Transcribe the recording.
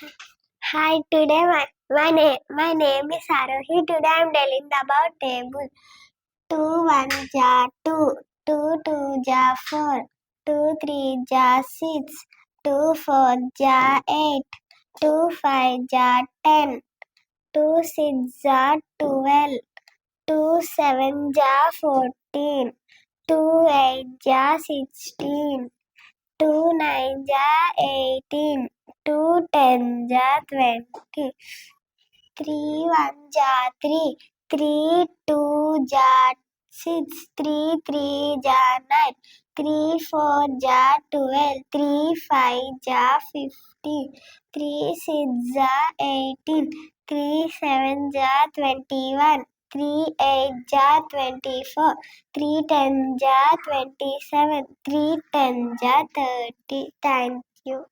Hi, today my name is Arohi. Today I am telling about table. 2 1 ja 2, 2 2 ja 4, 2 3 ja 6, 2 4 ja 8, 2 5 ja 10, 2 6 ja 12, 2 7 ja 14, 2 8 ja 16, 2 9 ja 18, 2 10 ja 20, 3 1 ja 3, 3 2 ja 6, 3 3 ja 9, 3 4 ja 12, 3 5 ja 15, 3 6 ja 18, 3 7 ja 21, 3 8 ja 24, 3 10 ja 27, 3 10 ja 30. Thank you.